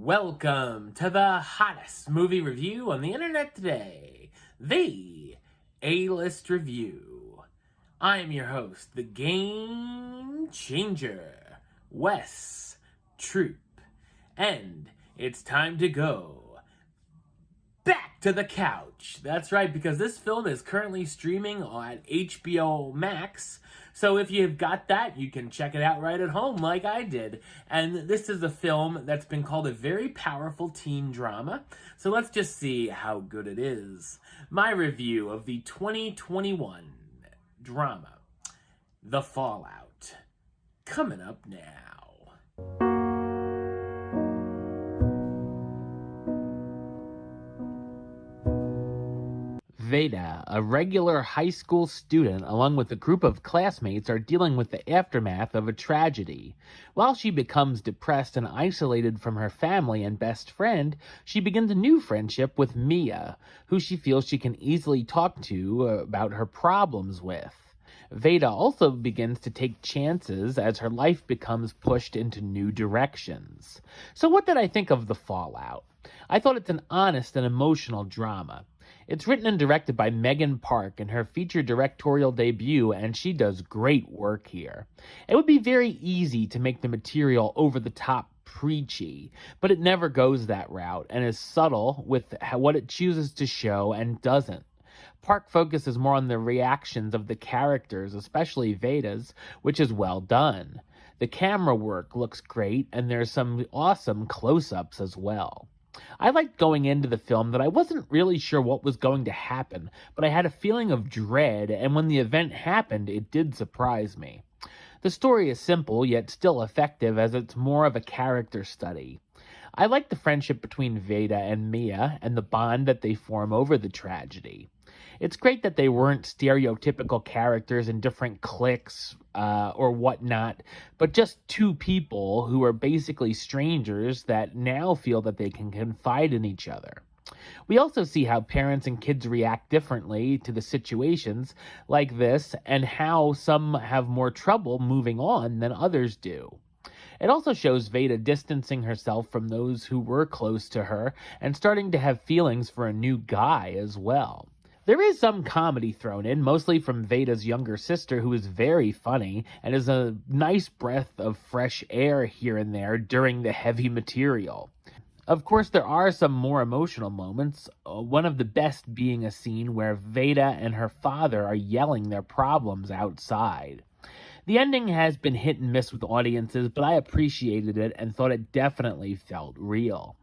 Welcome to the hottest movie review on the internet today, the A-List Review. I am your host, the Game Changer, Wes Troop, and it's time to go back to the couch. That's right, because this film is currently streaming on Hbo Max, so if you've got that, you can check it out right at home like I did. And this is a film that's been called a very powerful teen drama, so let's just see how good it is. My review of the 2021 drama, The Fallout, coming up now. Veda, a regular high school student, along with a group of classmates, are dealing with the aftermath of a tragedy. While she becomes depressed and isolated from her family and best friend, she begins a new friendship with Mia, who she feels she can easily talk to about her problems with. Veda also begins to take chances as her life becomes pushed into new directions. So what did I think of The Fallout? I thought it's an honest and emotional drama. It's written and directed by Megan Park in her feature directorial debut, and she does great work here. It would be very easy to make the material over-the-top preachy, but it never goes that route and is subtle with what it chooses to show and doesn't. Park focuses more on the reactions of the characters, especially Veda's, which is well done. The camera work looks great, and there's some awesome close-ups as well. I liked going into the film that I wasn't really sure what was going to happen, but I had a feeling of dread, and when the event happened, it did surprise me. The story is simple, yet still effective, as it's more of a character study. I like the friendship between Veda and Mia, and the bond that they form over the tragedy. It's great that they weren't stereotypical characters in different cliques or whatnot, but just two people who are basically strangers that now feel that they can confide in each other. We also see how parents and kids react differently to the situations like this, and how some have more trouble moving on than others do. It also shows Veda distancing herself from those who were close to her and starting to have feelings for a new guy as well. There is some comedy thrown in, mostly from Veda's younger sister, who is very funny and is a nice breath of fresh air here and there during the heavy material. Of course, there are some more emotional moments, one of the best being a scene where Veda and her father are yelling their problems outside. The ending has been hit and miss with audiences, but I appreciated it and thought it definitely felt real.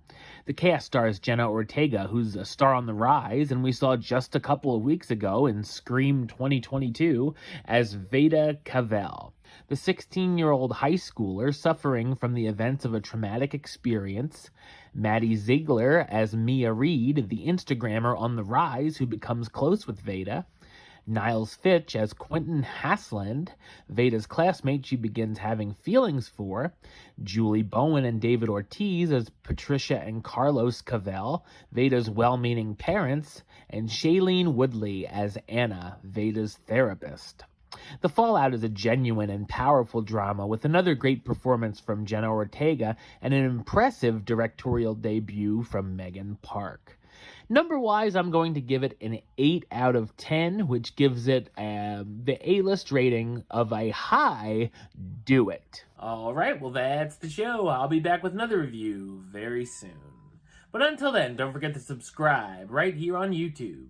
The cast stars Jenna Ortega, who's a star on the rise, and we saw just a couple of weeks ago in Scream 2022 as Veda Cavell, the 16-year-old high schooler suffering from the events of a traumatic experience. Maddie Ziegler as Mia Reed, the Instagrammer on the rise who becomes close with Veda. Niles Fitch as Quentin Hasland, Veda's classmate she begins having feelings for. Julie Bowen and David Ortiz as Patricia and Carlos Cavell, Veda's well-meaning parents. And Shailene Woodley as Anna, Veda's therapist. The Fallout is a genuine and powerful drama with another great performance from Jenna Ortega and an impressive directorial debut from Megan Park. Number-wise, I'm going to give it an 8 out of 10, which gives it the A-list rating of a high do it. All right, well, that's the show. I'll be back with another review very soon. But until then, don't forget to subscribe right here on YouTube.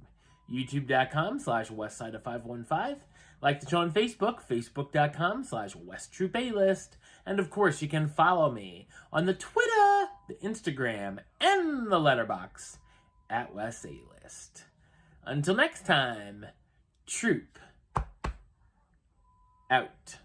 youtube.com/westside515. Like the show on Facebook, facebook.com/WestTroopAlist. And of course, you can follow me on the Twitter, the Instagram, and the Letterboxd at Wes A-List. Until next time, Troop out.